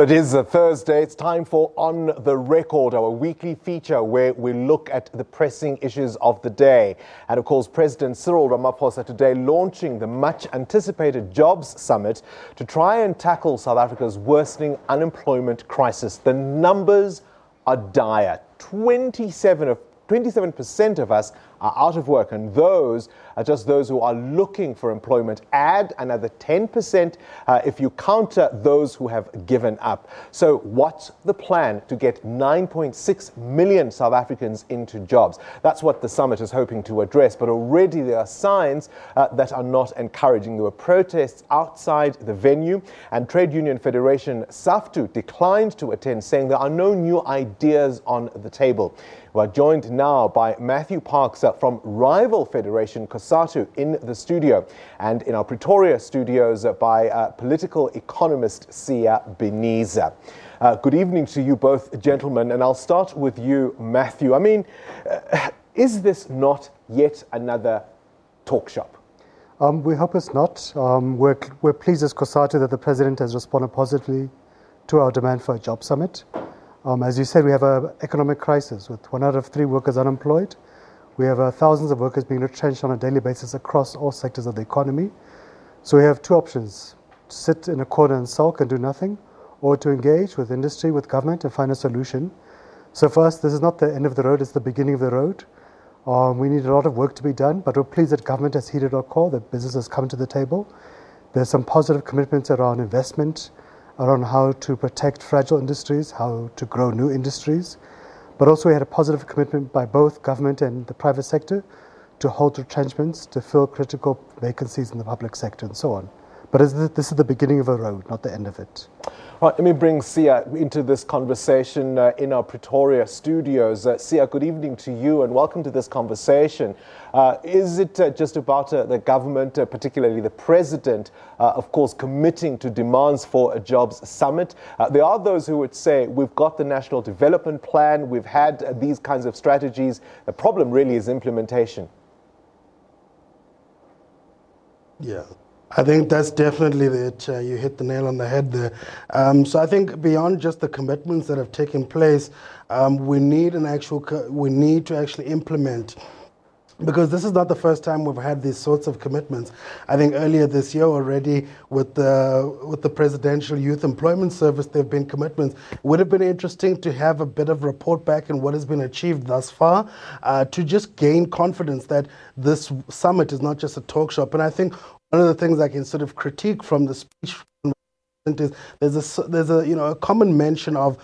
Well, it is a Thursday. It's time for On the Record, our weekly feature where we look at the pressing issues of the day. And of course, President Cyril Ramaphosa today launching the much anticipated Jobs Summit to try and tackle South Africa's worsening unemployment crisis. The numbers are dire. 27% of us are out of work, and those are just those who are looking for employment. Add another 10% if you counter those who have given up. So what's the plan to get 9.6 million South Africans into jobs? That's what the summit is hoping to address, but already there are signs that are not encouraging. There were protests outside the venue, and Trade Union Federation SAFTU declined to attend, saying there are no new ideas on the table. We're joined now by Mathew Parks from rival federation COSATU in the studio, and in our Pretoria studios by political economist Siya Bhiniza. Good evening to you both, gentlemen, and I'll start with you, Mathew. I mean, is this not yet another talk shop? We hope it's not. We're pleased as COSATU that the President has responded positively to our demand for a job summit. As you said, we have an economic crisis with 1 out of 3 workers unemployed. We have thousands of workers being retrenched on a daily basis across all sectors of the economy. So we have two options: to sit in a corner and sulk and do nothing, or to engage with industry, with government, and find a solution. So for us, this is not the end of the road, it's the beginning of the road. We need a lot of work to be done, but we're pleased that government has heeded our call, that business has come to the table. There's some positive commitments around investment, around how to protect fragile industries, how to grow new industries. But also we had a positive commitment by both government and the private sector to halt retrenchments, to fill critical vacancies in the public sector and so on. But this is the beginning of a road, not the end of it. Right, let me bring Siya into this conversation in our Pretoria studios. Siya, good evening to you and welcome to this conversation. Is it just about the government, particularly the President, of course, committing to demands for a jobs summit? There are those who would say we've got the National Development Plan, we've had these kinds of strategies. The problem really is implementation. Yeah. I think that's definitely it. You hit the nail on the head there. So I think beyond just the commitments that have taken place, we need to actually implement. Because this is not the first time we've had these sorts of commitments. I think earlier this year already with the Presidential Youth Employment Service, there have been commitments. It would have been interesting to have a bit of report back on what has been achieved thus far, to just gain confidence that this summit is not just a talk shop. And I think one of the things I can sort of critique from the speech is there's a common mention of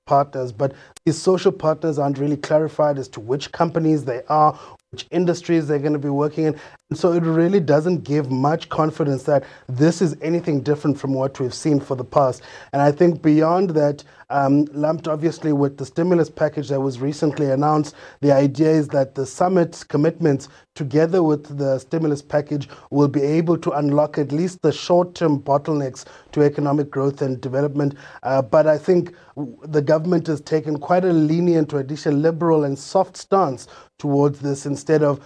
partners, but these social partners aren't really clarified as to which companies they are, which industries they're going to be working in. And so it really doesn't give much confidence that this is anything different from what we've seen for the past. And I think beyond that, lumped obviously with the stimulus package that was recently announced, the idea is that the summit's commitments together with the stimulus package will be able to unlock at least the short-term bottlenecks to economic growth and development. But I think the government has taken quite a lenient, or at least a liberal and soft stance towards this, instead of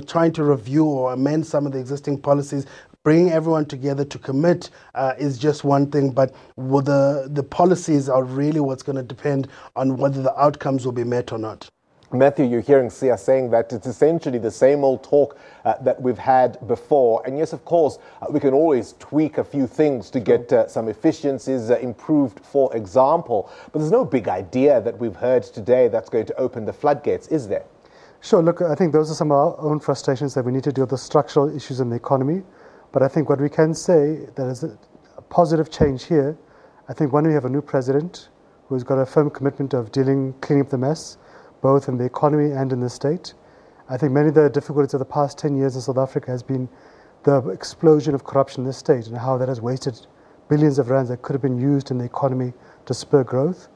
trying to review or amend some of the existing policies. Bringing everyone together to commit is just one thing, but the policies are really what's going to depend on whether the outcomes will be met or not. Mathew, you're hearing Siya saying that it's essentially the same old talk that we've had before. And yes, of course, we can always tweak a few things to get some efficiencies improved, for example. But there's no big idea that we've heard today that's going to open the floodgates, is there? Sure, look, I think those are some of our own frustrations, that we need to deal with the structural issues in the economy. But I think what we can say, there is a positive change here. I think when we have a new president who's got a firm commitment of cleaning up the mess, both in the economy and in the state. I think many of the difficulties of the past 10 years in South Africa has been the explosion of corruption in the state and how that has wasted billions of rands that could have been used in the economy to spur growth.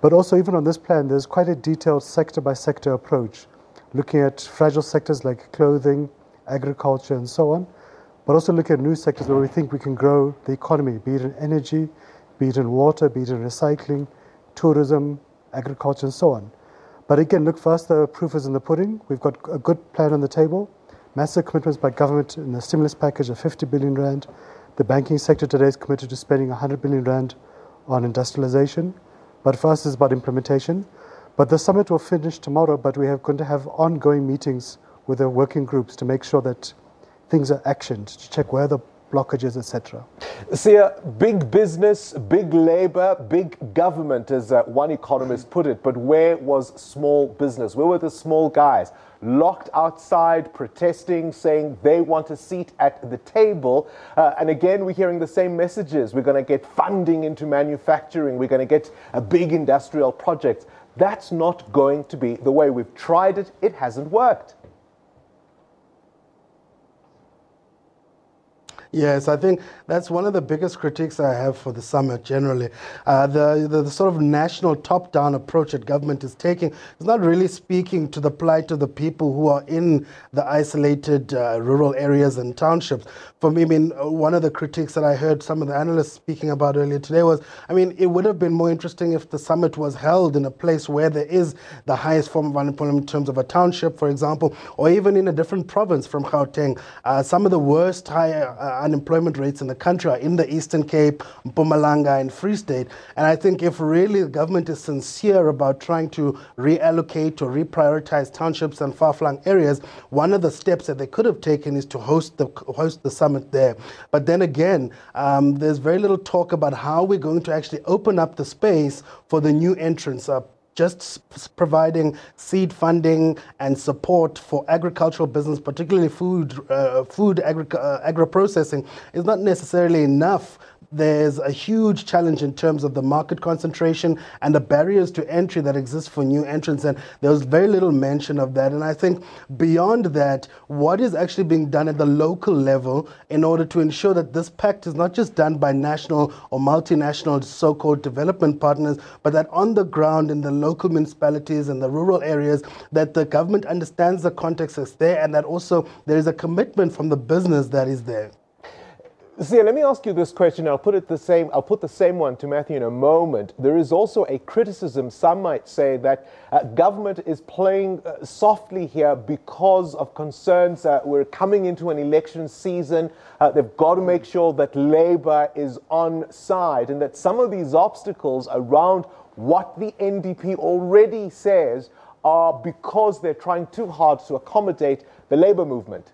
But also, even on this plan, there's quite a detailed sector-by-sector approach, looking at fragile sectors like clothing, agriculture, and so on, but also looking at new sectors where we think we can grow the economy, be it in energy, be it in water, be it in recycling, tourism, agriculture, and so on. But again, look, first, the proof is in the pudding. We've got a good plan on the table, massive commitments by government in the stimulus package of 50 billion rand. The banking sector today is committed to spending 100 billion rand on industrialization, but for us it's about implementation. But the summit will finish tomorrow, but we are going to have ongoing meetings with the working groups to make sure that things are actioned, to check where the blockages, etc. Siya, big business, big labor, big government, as one economist put it, but where was small business? Where were the small guys? Locked outside, protesting, saying they want a seat at the table. And again, we're hearing the same messages. We're going to get funding into manufacturing. We're going to get a big industrial projects. That's not going to be the way. We've tried it. It hasn't worked. Yes, I think that's one of the biggest critiques I have for the summit generally. The sort of national top-down approach that government is taking is not really speaking to the plight of the people who are in the isolated rural areas and townships. For me, I mean, one of the critiques that I heard some of the analysts speaking about earlier today was, I mean, it would have been more interesting if the summit was held in a place where there is the highest form of unemployment in terms of a township, for example, or even in a different province from Gauteng. Some of the worst unemployment rates in the country are in the Eastern Cape, Mpumalanga, and Free State. And I think if really the government is sincere about trying to reallocate or reprioritize townships and far-flung areas, one of the steps that they could have taken is to host the summit there. But then again, there's very little talk about how we're going to actually open up the space for the new entrants. Just providing seed funding and support for agricultural business, particularly agro-processing, is not necessarily enough. There's a huge challenge in terms of the market concentration and the barriers to entry that exist for new entrants, and there was very little mention of that. And I think beyond that, what is actually being done at the local level in order to ensure that this pact is not just done by national or multinational so-called development partners, but that on the ground in the local municipalities and the rural areas, that the government understands the context that's there, and that also there is a commitment from the business that is there. Siya, let me ask you this question. I'll put the same one to Mathew in a moment. There is also a criticism, some might say, that government is playing softly here because of concerns. We're coming into an election season. They've got to make sure that Labour is on side, and that some of these obstacles around what the NDP already says are because they're trying too hard to accommodate the Labour movement.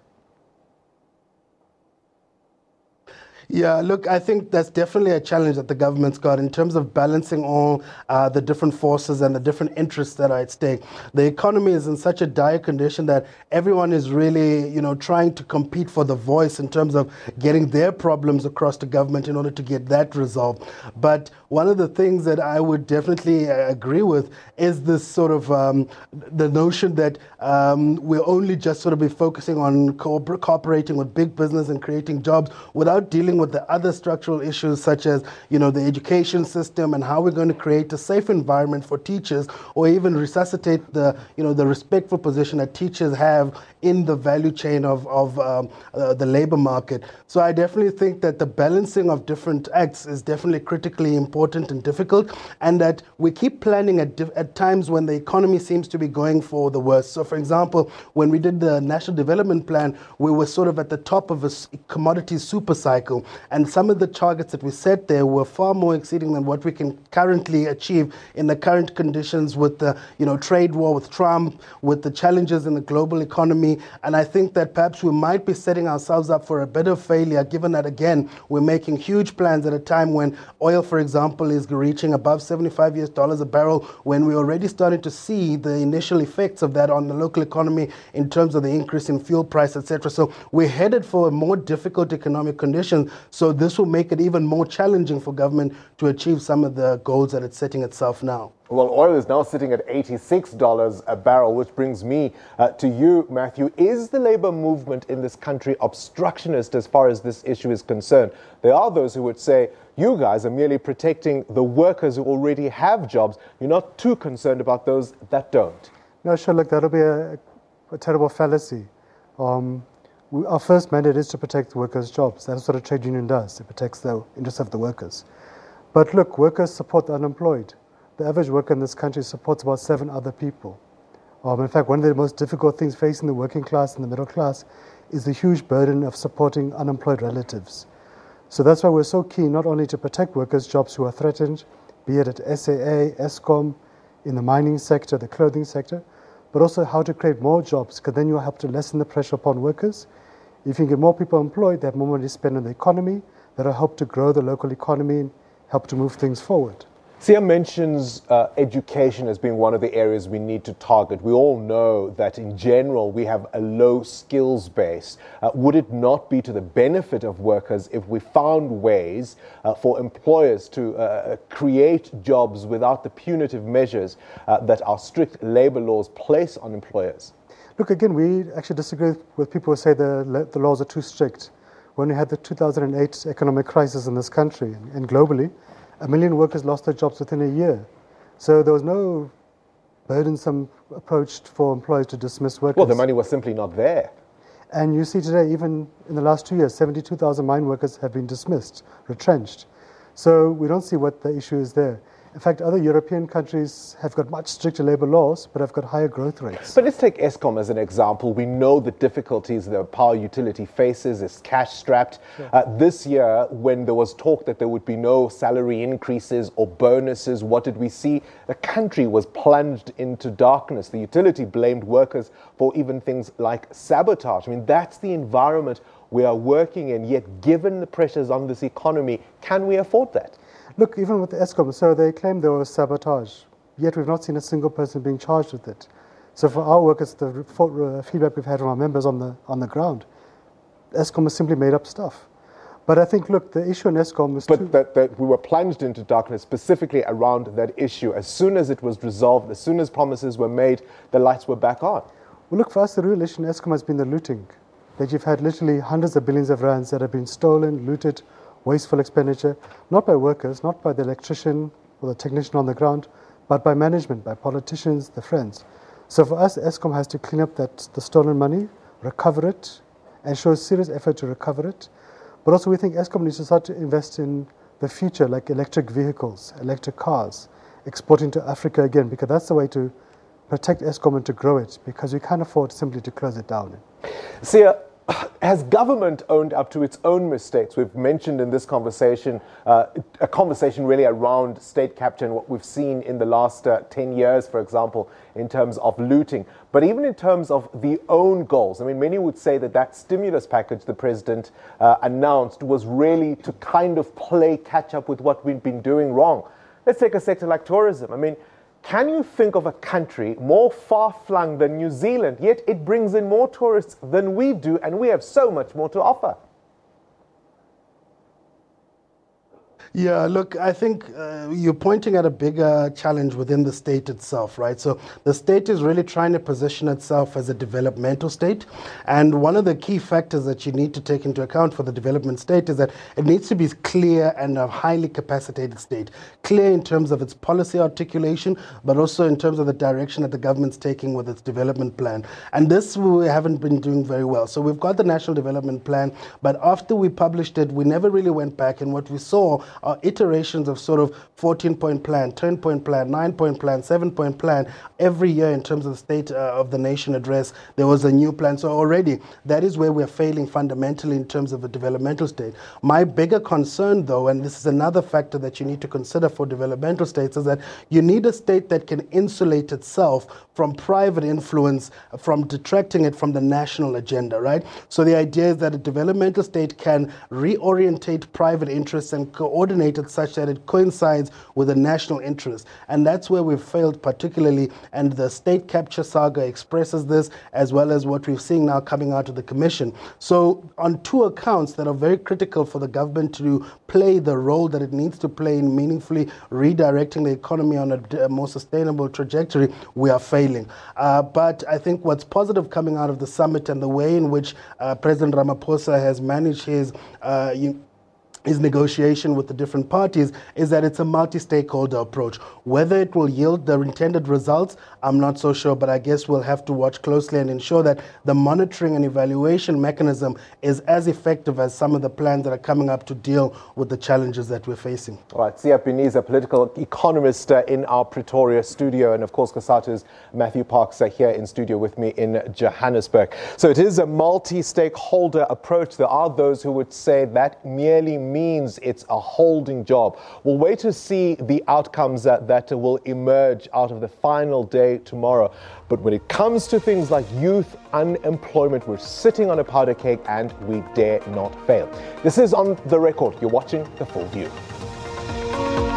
Yeah, look, I think that's definitely a challenge that the government's got in terms of balancing all the different forces and the different interests that are at stake. The economy is in such a dire condition that everyone is really, trying to compete for the voice in terms of getting their problems across to government in order to get that resolved. But one of the things that I would definitely agree with is this sort of the notion that we'll only just sort of be focusing on cooperating with big business and creating jobs without dealing with the other structural issues such as, the education system and how we're going to create a safe environment for teachers, or even resuscitate the respectful position that teachers have in the value chain of the labor market. So I definitely think that the balancing of different acts is definitely critically important and difficult, and that we keep planning at times when the economy seems to be going for the worst. So for example, when we did the National Development Plan, we were sort of at the top of a commodity super cycle, and some of the targets that we set there were far more exceeding than what we can currently achieve in the current conditions with the trade war with Trump, with the challenges in the global economy. And I think that perhaps we might be setting ourselves up for a bit of failure, given that, again, we're making huge plans at a time when oil, for example, is reaching above $75 a barrel, when we're already starting to see the initial effects of that on the local economy in terms of the increase in fuel price, etc. So we're headed for a more difficult economic condition. So this will make it even more challenging for government to achieve some of the goals that it's setting itself now. Well, oil is now sitting at $86 a barrel, which brings me to you, Mathew. Is the labor movement in this country obstructionist as far as this issue is concerned? There are those who would say, you guys are merely protecting the workers who already have jobs. You're not too concerned about those that don't. No, sure, look, that'll be a terrible fallacy. Our first mandate is to protect workers' jobs. That's what a trade union does. It protects the interests of the workers. But look, workers support the unemployed. The average worker in this country supports about 7 other people. In fact, one of the most difficult things facing the working class and the middle class is the huge burden of supporting unemployed relatives. So that's why we're so keen not only to protect workers' jobs who are threatened, be it at SAA, Eskom, in the mining sector, the clothing sector, but also how to create more jobs, because then you'll help to lessen the pressure upon workers. If you get more people employed, they have more money to spend on the economy. That'll help to grow the local economy and help to move things forward. Siya mentions education as being one of the areas we need to target. We all know that in general we have a low skills base. Would it not be to the benefit of workers if we found ways for employers to create jobs without the punitive measures that our strict labor laws place on employers? Look, again, we actually disagree with people who say the laws are too strict. When we had the 2008 economic crisis in this country and globally, 1 million workers lost their jobs within a year. So there was no burdensome approach for employers to dismiss workers. Well, the money was simply not there. And you see today, even in the last 2 years, 72,000 mine workers have been dismissed, retrenched. So we don't see what the issue is there. In fact, other European countries have got much stricter labor laws, but have got higher growth rates. But let's take Eskom as an example. We know the difficulties the power utility faces, is cash-strapped. Sure. This year, when there was talk that there would be no salary increases or bonuses, what did we see? The country was plunged into darkness. The utility blamed workers for even things like sabotage. I mean, that's the environment we are working in, yet given the pressures on this economy, can we afford that? Look, even with the Eskom, so they claim there was sabotage, yet we've not seen a single person being charged with it. So for our workers, the feedback we've had from our members on the ground, Eskom has simply made up stuff. But I think, look, the issue in Eskom is... But that we were plunged into darkness specifically around that issue. As soon as it was resolved, as soon as promises were made, the lights were back on. Well, look, for us, the real issue in Eskom has been the looting. That you've had literally hundreds of billions of rands that have been stolen, looted, wasteful expenditure, not by workers, not by the electrician or the technician on the ground, but by management, by politicians, the friends. So for us, Eskom has to clean up the stolen money, recover it, and show a serious effort to recover it. But also we think Eskom needs to start to invest in the future, like electric vehicles, electric cars, exporting to Africa again, because that's the way to protect Eskom and to grow it, because we can't afford simply to close it down. Siya, has government owned up to its own mistakes? We've mentioned in this conversation, a conversation really around state capture and what we've seen in the last 10 years, for example, in terms of looting. But even in terms of the own goals, I mean, many would say that that stimulus package the president announced was really to kind of play catch up with what we've been doing wrong. Let's take a sector like tourism. I mean, can you think of a country more far-flung than New Zealand, yet it brings in more tourists than we do, and we have so much more to offer? Yeah, look, I think you're pointing at a bigger challenge within the state itself, right? So the state is really trying to position itself as a developmental state. And one of the key factors that you need to take into account for the development state is that it needs to be clear and a highly capacitated state. Clear in terms of its policy articulation, but also in terms of the direction that the government's taking with its development plan. And this we haven't been doing very well. So we've got the National Development Plan, but after we published it, we never really went back, and what we saw are iterations of sort of 14-point plan, 10-point plan, 9-point plan, 7-point plan. Every year in terms of the State of the Nation address, there was a new plan. So already that is where we're failing fundamentally in terms of a developmental state. My bigger concern, though, and this is another factor that you need to consider for developmental states, is that you need a state that can insulate itself from private influence, from detracting it from the national agenda, right? So the idea is that a developmental state can reorientate private interests and coordinate it such that it coincides with the national interest. And that's where we've failed particularly, and the state capture saga expresses this, as well as what we're seeing now coming out of the Commission. So on two accounts that are very critical for the government to play the role that it needs to play in meaningfully redirecting the economy on a more sustainable trajectory, we are failing. But I think what's positive coming out of the summit and the way in which President Ramaphosa has managed his negotiation with the different parties is that it's a multi-stakeholder approach. Whether it will yield the intended results, I'm not so sure, but I guess we'll have to watch closely and ensure that the monitoring and evaluation mechanism is as effective as some of the plans that are coming up to deal with the challenges that we're facing. All right, Siya Bhiniza, political economist in our Pretoria studio, and of course COSATU's Mathew Parks here in studio with me in Johannesburg. So it is a multi-stakeholder approach. There are those who would say that merely means it's a holding job. We'll wait to see the outcomes that will emerge out of the final day tomorrow. But when it comes to things like youth unemployment, we're sitting on a powder keg and we dare not fail. This is On the Record. You're watching The Full View.